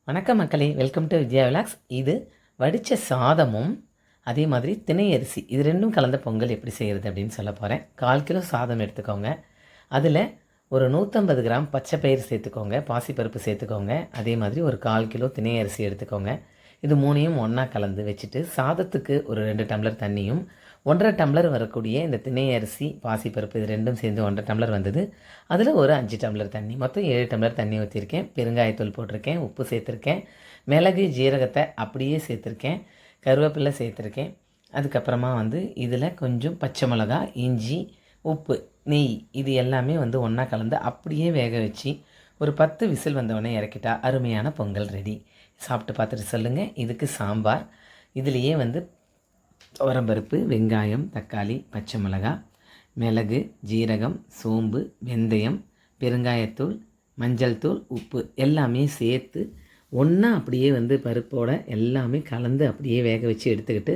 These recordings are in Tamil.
வணக்கம் மக்களே, வெல்கம் டு விஜயா விலாக்ஸ். இது வடித்த சாதமும் அதே மாதிரி திணை அரிசி இது ரெண்டும் கலந்த பொங்கல் எப்படி செய்கிறது அப்படின்னு சொல்ல போகிறேன். 1/4 கிலோ சாதம் எடுத்துக்கோங்க. அதில் ஒரு 150 கிராம் பச்சை பயிறு சேர்த்துக்கோங்க, பாசிப்பருப்பு சேர்த்துக்கோங்க. அதே மாதிரி ஒரு 1/4 கிலோ திணை அரிசி எடுத்துக்கோங்க. இது மூணையும் ஒன்றா கலந்து வச்சுட்டு சாதத்துக்கு ஒரு 2 டம்ளர் தண்ணியும் 1.5 டம்ளர் வரக்கூடிய இந்த திணை அரிசி பாசிப்பருப்பு இது ரெண்டும் சேர்ந்து 1.5 டம்ளர் வந்தது. அதில் ஒரு 5 டம்ளர் தண்ணி, மொத்தம் 7 டம்ளர் தண்ணி ஊற்றிருக்கேன். பெருங்காயத்தூள் போட்டிருக்கேன், உப்பு சேர்த்துருக்கேன், மிளகு ஜீரகத்தை அப்படியே சேர்த்துருக்கேன், கருவேப்பிலை சேர்த்துருக்கேன். அதுக்கப்புறமா இதில் கொஞ்சம் பச்சை மிளகா, இஞ்சி, உப்பு, நெய் இது எல்லாமே ஒன்றா கலந்து அப்படியே வேக வச்சு ஒரு 10 விசில் வந்தவுடனே இறக்கிட்டா அருமையான பொங்கல் ரெடி. சாப்பிட்டு பார்த்துட்டு சொல்லுங்கள். இதுக்கு சாம்பார், இதுலேயே துவரம்பருப்பு, வெங்காயம், தக்காளி, பச்சை மிளகா, மிளகு, ஜீரகம், சோம்பு, வெந்தயம், பெருங்காயத்தூள், மஞ்சள் தூள், உப்பு எல்லாமே சேர்த்து ஒன்றா அப்படியே பருப்போடு எல்லாமே கலந்து அப்படியே வேக வச்சு எடுத்துக்கிட்டு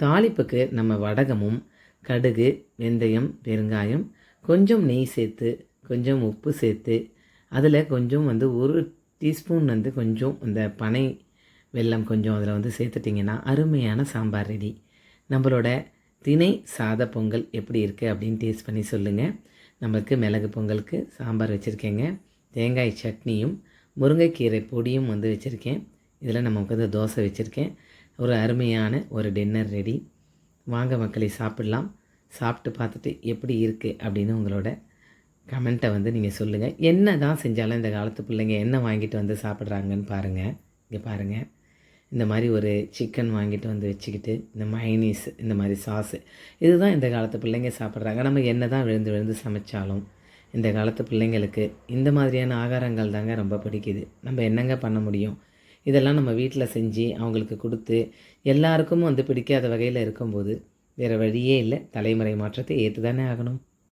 தாளிப்புக்கு நம்ம வடகமும், கடுகு, வெந்தயம், பெருங்காயம், கொஞ்சம் நெய் சேர்த்து கொஞ்சம் உப்பு சேர்த்து அதில் கொஞ்சம் 1 டீஸ்பூன் கொஞ்சம் இந்த பனை வெல்லம் கொஞ்சம் அதில் சேர்த்துட்டிங்கன்னா அருமையான சாம்பார் ரெடி. நம்மளோட திணை சாத பொங்கல் எப்படி இருக்குது அப்படின்னு டேஸ்ட் பண்ணி சொல்லுங்கள். நம்மளுக்கு மிளகு பொங்கலுக்கு சாம்பார் வச்சுருக்கேங்க, தேங்காய் சட்னியும் முருங்கைக்கீரை பொடியும் வச்சுருக்கேன். இதில் நமக்கு தோசை வச்சுருக்கேன். ஒரு அருமையான ஒரு டின்னர் ரெடி. வாங்க மக்களை சாப்பிட்லாம். சாப்பிட்டு பார்த்துட்டு எப்படி இருக்குது அப்படின்னு உங்களோட கமெண்ட்டை நீங்கள் சொல்லுங்கள். என்ன தான் செஞ்சாலும் இந்த காலத்து பிள்ளைங்க என்ன வாங்கிட்டு சாப்பிட்றாங்கன்னு பாருங்கள். இங்கே பாருங்கள், இந்த மாதிரி ஒரு சிக்கன் வாங்கிட்டு வச்சுக்கிட்டு இந்த மைனீஸ் இந்த மாதிரி சாஸு இதுதான் இந்த காலத்து பிள்ளைங்க சாப்பிட்றாங்க. நம்ம என்ன தான் விழுந்து விழுந்து சமைச்சாலும் இந்த காலத்து பிள்ளைங்களுக்கு இந்த மாதிரியான ஆகாரங்கள் தாங்க ரொம்ப பிடிக்குது. நம்ம என்னங்க பண்ண முடியும்? இதெல்லாம் நம்ம வீட்டில் செஞ்சு அவங்களுக்கு கொடுத்து எல்லாருக்கும் பிடிக்காத வகையில் இருக்கும்போது வேறு வழியே இல்லை. தலைமுறை மாற்றத்தை ஏற்று தானே ஆகணும்.